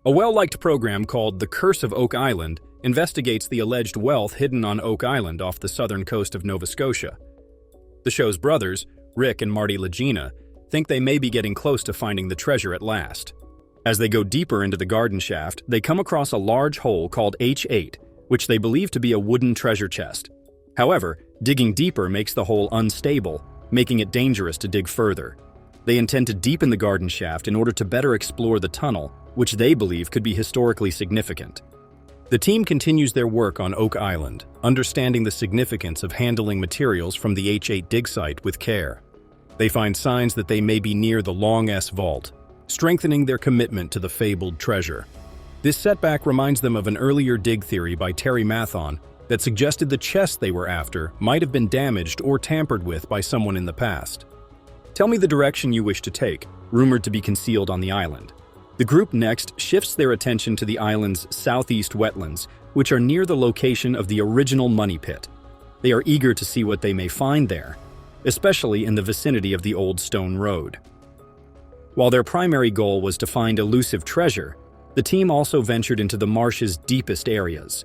A well-liked program called The Curse of Oak Island investigates the alleged wealth hidden on Oak Island off the southern coast of Nova Scotia. The show's brothers, Rick and Marty Lagena, think they may be getting close to finding the treasure at last. As they go deeper into the garden shaft, they come across a large hole called H8, which they believe to be a wooden treasure chest. However, digging deeper makes the hole unstable, making it dangerous to dig further. They intend to deepen the garden shaft in order to better explore the tunnel, which they believe could be historically significant. The team continues their work on Oak Island, understanding the significance of handling materials from the H8 dig site with care. They find signs that they may be near the Long S vault, strengthening their commitment to the fabled treasure. This setback reminds them of an earlier dig theory by Terry Mathon that suggested the chest they were after might have been damaged or tampered with by someone in the past. Tell me the direction you wish to take, rumored to be concealed on the island. The group next shifts their attention to the island's southeast wetlands, which are near the location of the original money pit. They are eager to see what they may find there, especially in the vicinity of the old stone road. While their primary goal was to find elusive treasure, the team also ventured into the marsh's deepest areas.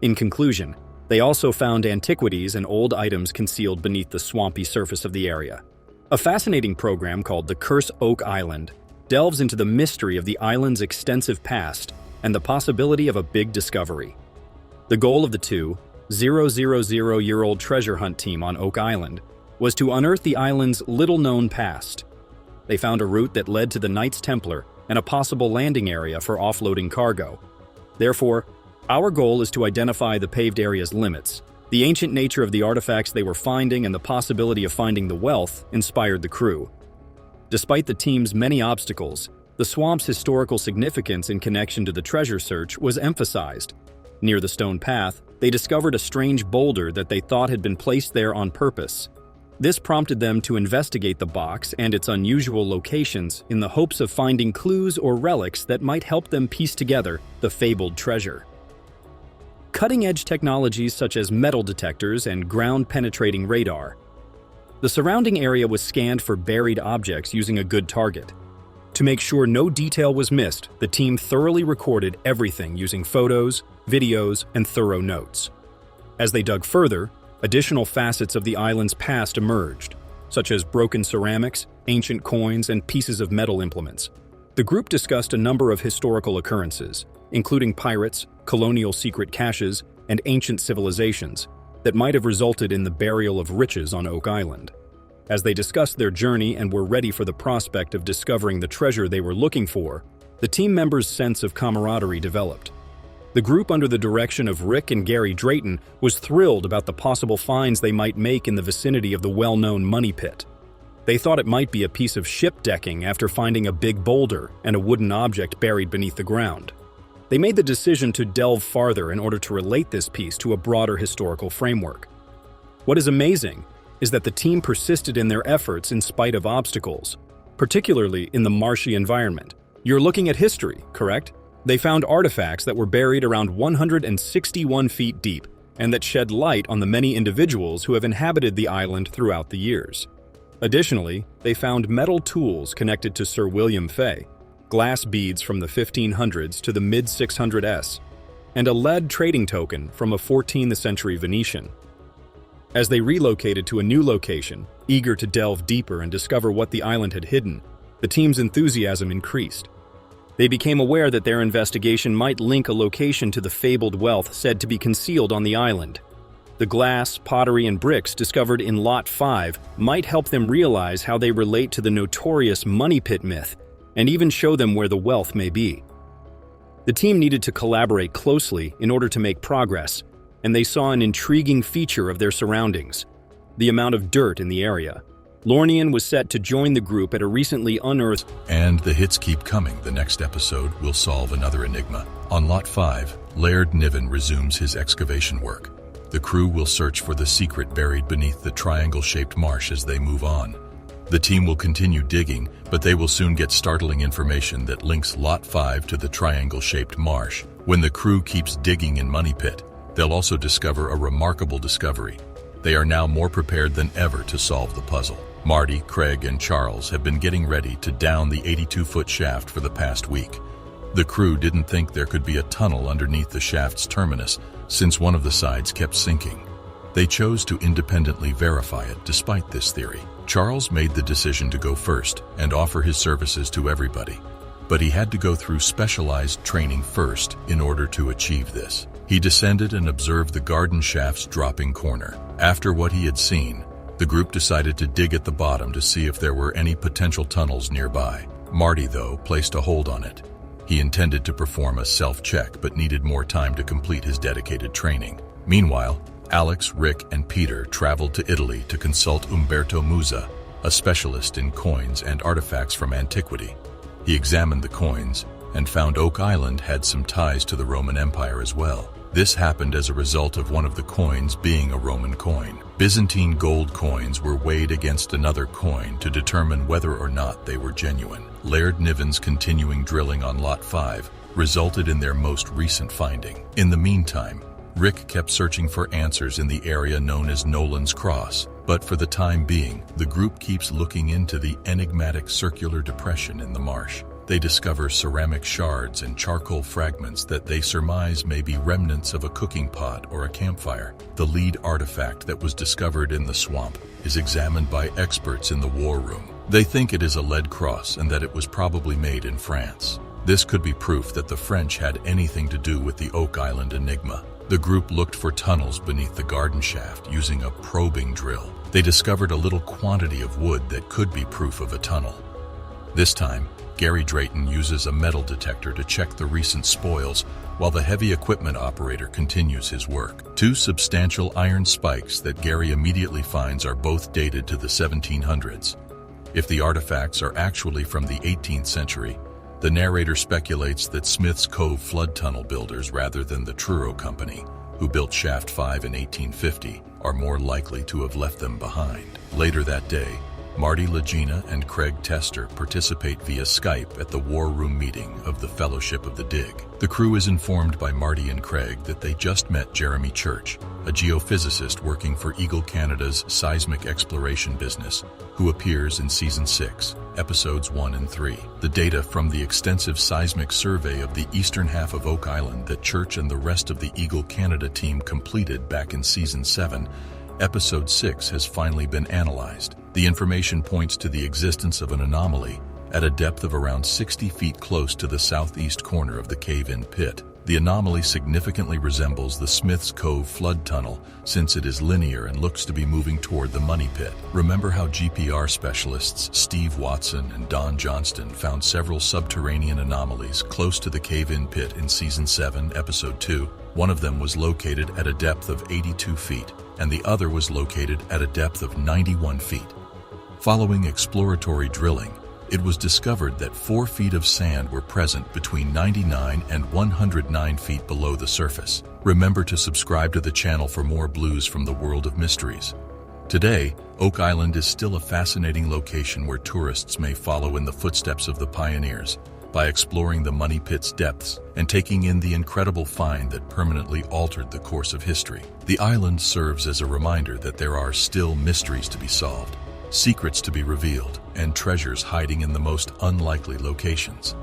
In conclusion, they also found antiquities and old items concealed beneath the swampy surface of the area. A fascinating program called The Curse Oak Island delves into the mystery of the island's extensive past and the possibility of a big discovery. The goal of the 2,000-year-old treasure hunt team on Oak Island was to unearth the island's little-known past. They found a route that led to the Knights Templar and a possible landing area for offloading cargo. Therefore, our goal is to identify the paved area's limits. The ancient nature of the artifacts they were finding and the possibility of finding the wealth inspired the crew. Despite the team's many obstacles, the swamp's historical significance in connection to the treasure search was emphasized. Near the stone path, they discovered a strange boulder that they thought had been placed there on purpose. This prompted them to investigate the box and its unusual locations in the hopes of finding clues or relics that might help them piece together the fabled treasure. Cutting-edge technologies such as metal detectors and ground-penetrating radar. The surrounding area was scanned for buried objects using a good target. To make sure no detail was missed, the team thoroughly recorded everything using photos, videos, and thorough notes. As they dug further, additional facets of the island's past emerged, such as broken ceramics, ancient coins, and pieces of metal implements. The group discussed a number of historical occurrences, including pirates, colonial secret caches, and ancient civilizations, that might have resulted in the burial of riches on Oak Island. As they discussed their journey and were ready for the prospect of discovering the treasure they were looking for, the team members' sense of camaraderie developed. The group under the direction of Rick and Gary Drayton was thrilled about the possible finds they might make in the vicinity of the well-known money pit. They thought it might be a piece of ship decking after finding a big boulder and a wooden object buried beneath the ground. They made the decision to delve farther in order to relate this piece to a broader historical framework. What is amazing is that the team persisted in their efforts in spite of obstacles, particularly in the marshy environment. You're looking at history, correct? They found artifacts that were buried around 161 feet deep and that shed light on the many individuals who have inhabited the island throughout the years. Additionally, they found metal tools connected to Sir William Fay, glass beads from the 1500s to the mid-600s, and a lead trading token from a 14th century Venetian. As they relocated to a new location, eager to delve deeper and discover what the island had hidden, the team's enthusiasm increased. They became aware that their investigation might link a location to the fabled wealth said to be concealed on the island. The glass, pottery, and bricks discovered in Lot 5 might help them realize how they relate to the notorious money pit myth, and even show them where the wealth may be. The team needed to collaborate closely in order to make progress, and they saw an intriguing feature of their surroundings: the amount of dirt in the area. Lornian was set to join the group at a recently unearthed... And the hits keep coming. The next episode will solve another enigma. On Lot 5, Laird Niven resumes his excavation work. The crew will search for the secret buried beneath the triangle-shaped marsh as they move on. The team will continue digging, but they will soon get startling information that links Lot 5 to the triangle-shaped marsh. When the crew keeps digging in Money Pit, they'll also discover a remarkable discovery. They are now more prepared than ever to solve the puzzle. Marty, Craig, and Charles have been getting ready to down the 82-foot shaft for the past week. The crew didn't think there could be a tunnel underneath the shaft's terminus, since one of the sides kept sinking. They chose to independently verify it despite this theory. Charles made the decision to go first and offer his services to everybody. But he had to go through specialized training first in order to achieve this. He descended and observed the garden shaft's dropping corner. After what he had seen, the group decided to dig at the bottom to see if there were any potential tunnels nearby. Marty, though, placed a hold on it. He intended to perform a self-check but needed more time to complete his dedicated training. Meanwhile, Alex, Rick, and Peter traveled to Italy to consult Umberto Musa, a specialist in coins and artifacts from antiquity. He examined the coins and found Oak Island had some ties to the Roman Empire as well. This happened as a result of one of the coins being a Roman coin. Byzantine gold coins were weighed against another coin to determine whether or not they were genuine. Laird Niven's continuing drilling on Lot 5 resulted in their most recent finding. In the meantime, Rick kept searching for answers in the area known as Nolan's Cross, but for the time being, the group keeps looking into the enigmatic circular depression in the marsh. They discover ceramic shards and charcoal fragments that they surmise may be remnants of a cooking pot or a campfire. The lead artifact that was discovered in the swamp is examined by experts in the war room. They think it is a lead cross and that it was probably made in France. This could be proof that the French had anything to do with the Oak Island enigma. The group looked for tunnels beneath the garden shaft using a probing drill. They discovered a little quantity of wood that could be proof of a tunnel. This time, Gary Drayton uses a metal detector to check the recent spoils while the heavy equipment operator continues his work. Two substantial iron spikes that Gary immediately finds are both dated to the 1700s. If the artifacts are actually from the 18th century, the narrator speculates that Smith's Cove flood tunnel builders rather than the Truro Company, who built Shaft 5 in 1850, are more likely to have left them behind. Later that day, Marty Lagena and Craig Tester participate via Skype at the War Room meeting of the Fellowship of the Dig. The crew is informed by Marty and Craig that they just met Jeremy Church, a geophysicist working for Eagle Canada's seismic exploration business, who appears in Season 6, Episodes 1 and 3. The data from the extensive seismic survey of the eastern half of Oak Island that Church and the rest of the Eagle Canada team completed back in Season 7, Episode 6 has finally been analyzed. The information points to the existence of an anomaly at a depth of around 60 feet close to the southeast corner of the cave-in pit. The anomaly significantly resembles the Smith's Cove flood tunnel since it is linear and looks to be moving toward the money pit. Remember how GPR specialists Steve Watson and Don Johnston found several subterranean anomalies close to the cave-in pit in Season 7, Episode 2? One of them was located at a depth of 82 feet, and the other was located at a depth of 91 feet. Following exploratory drilling, it was discovered that 4 feet of sand were present between 99 and 109 feet below the surface. Remember to subscribe to the channel for more blues from the world of mysteries. Today, Oak Island is still a fascinating location where tourists may follow in the footsteps of the pioneers by exploring the money pit's depths and taking in the incredible find that permanently altered the course of history. The island serves as a reminder that there are still mysteries to be solved, secrets to be revealed, and treasures hiding in the most unlikely locations.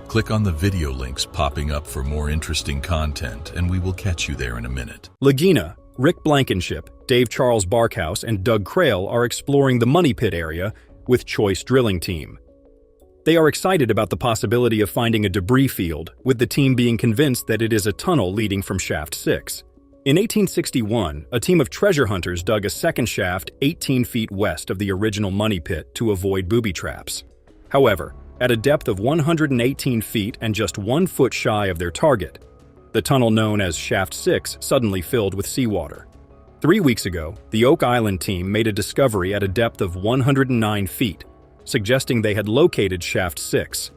Click on the video links popping up for more interesting content, and we will catch you there in a minute. Lagena, Rick Blankenship, Dave Charles Barkhouse, and Doug Crail are exploring the money pit area with Choice Drilling Team. They are excited about the possibility of finding a debris field, with the team being convinced that it is a tunnel leading from Shaft 6. In 1861, a team of treasure hunters dug a second shaft 18 feet west of the original money pit to avoid booby traps. However, at a depth of 118 feet and just 1 foot shy of their target, the tunnel known as Shaft 6 suddenly filled with seawater. 3 weeks ago, the Oak Island team made a discovery at a depth of 109 feet, suggesting they had located Shaft 6.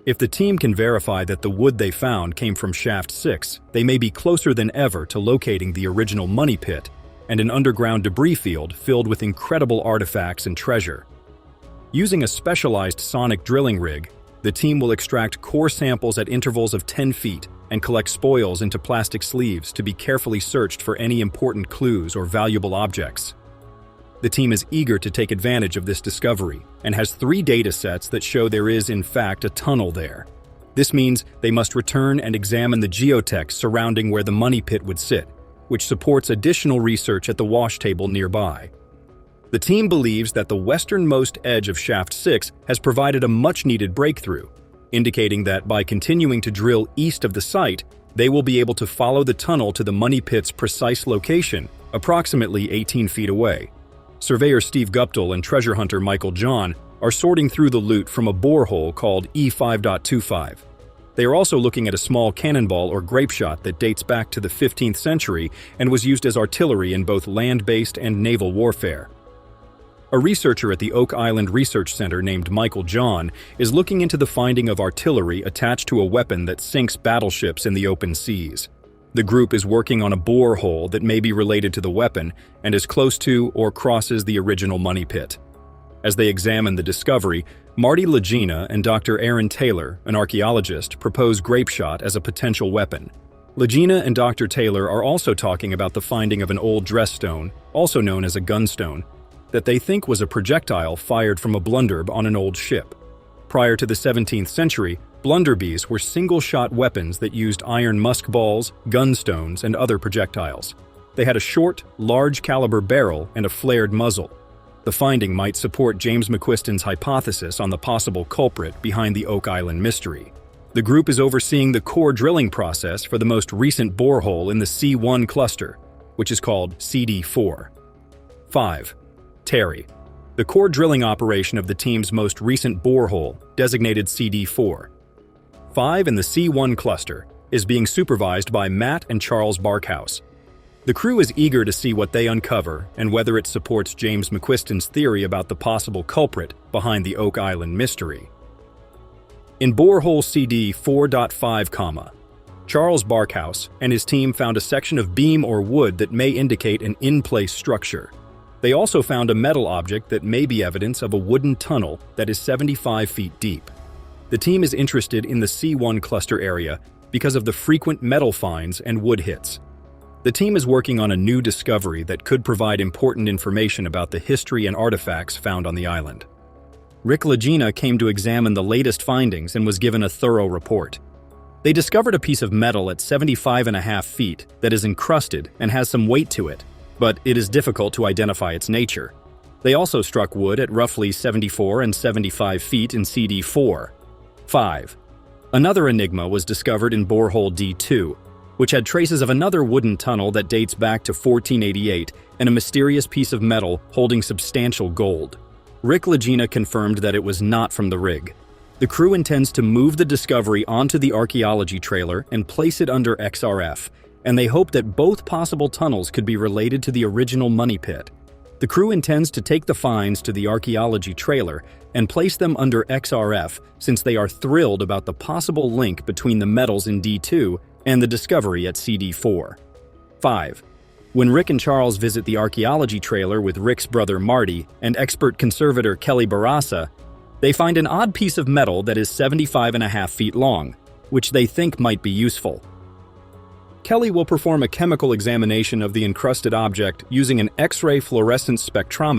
If the team can verify that the wood they found came from Shaft 6, they may be closer than ever to locating the original money pit and an underground debris field filled with incredible artifacts and treasure. Using a specialized sonic drilling rig, the team will extract core samples at intervals of 10 feet and collect spoils into plastic sleeves to be carefully searched for any important clues or valuable objects. The team is eager to take advantage of this discovery and has 3 data sets that show there is, in fact, a tunnel there. This means they must return and examine the geotext surrounding where the money pit would sit, which supports additional research at the wash table nearby. The team believes that the westernmost edge of Shaft 6 has provided a much-needed breakthrough, indicating that by continuing to drill east of the site, they will be able to follow the tunnel to the money pit's precise location, approximately 18 feet away. Surveyor Steve Guptill and treasure hunter Michael John are sorting through the loot from a borehole called E5.25. They are also looking at a small cannonball or grape shot that dates back to the 15th century and was used as artillery in both land-based and naval warfare. A researcher at the Oak Island Research Center named Michael John is looking into the finding of artillery attached to a weapon that sinks battleships in the open seas. The group is working on a borehole that may be related to the weapon and is close to or crosses the original money pit. As they examine the discovery, Marty Lagena and Dr. Aaron Taylor, an archaeologist, propose grape shot as a potential weapon. Lagena and Dr. Taylor are also talking about the finding of an old dress stone, also known as a gunstone, that they think was a projectile fired from a blunderb on an old ship. Prior to the 17th century, blunderbees were single-shot weapons that used iron muskballs, gunstones, and other projectiles. They had a short, large-caliber barrel and a flared muzzle. The finding might support James McQuiston's hypothesis on the possible culprit behind the Oak Island mystery. The group is overseeing the core drilling process for the most recent borehole in the C1 cluster, which is called CD4. 5. Terry. The core drilling operation of the team's most recent borehole, designated CD4. 5 in the C1 cluster, is being supervised by Matt and Charles Barkhouse. The crew is eager to see what they uncover and whether it supports James McQuiston's theory about the possible culprit behind the Oak Island mystery. In borehole CD 4.5, Charles Barkhouse and his team found a section of beam or wood that may indicate an in-place structure. They also found a metal object that may be evidence of a wooden tunnel that is 75 feet deep. The team is interested in the C1 cluster area because of the frequent metal finds and wood hits. The team is working on a new discovery that could provide important information about the history and artifacts found on the island. Rick Lagena came to examine the latest findings and was given a thorough report. They discovered a piece of metal at 75.5 feet that is encrusted and has some weight to it, but it is difficult to identify its nature. They also struck wood at roughly 74 and 75 feet in CD4. 5. Another enigma was discovered in borehole D2, which had traces of another wooden tunnel that dates back to 1488 and a mysterious piece of metal holding substantial gold. Rick Lagena confirmed that it was not from the rig. The crew intends to move the discovery onto the archaeology trailer and place it under XRF, and they hope that both possible tunnels could be related to the original money pit. The crew intends to take the finds to the archaeology trailer and place them under XRF since they are thrilled about the possible link between the metals in D2 and the discovery at CD4. 5. When Rick and Charles visit the archaeology trailer with Rick's brother Marty and expert conservator Kelly Barassa, they find an odd piece of metal that is 75.5 feet long, which they think might be useful. Kelly will perform a chemical examination of the encrusted object using an X-ray fluorescence spectrometer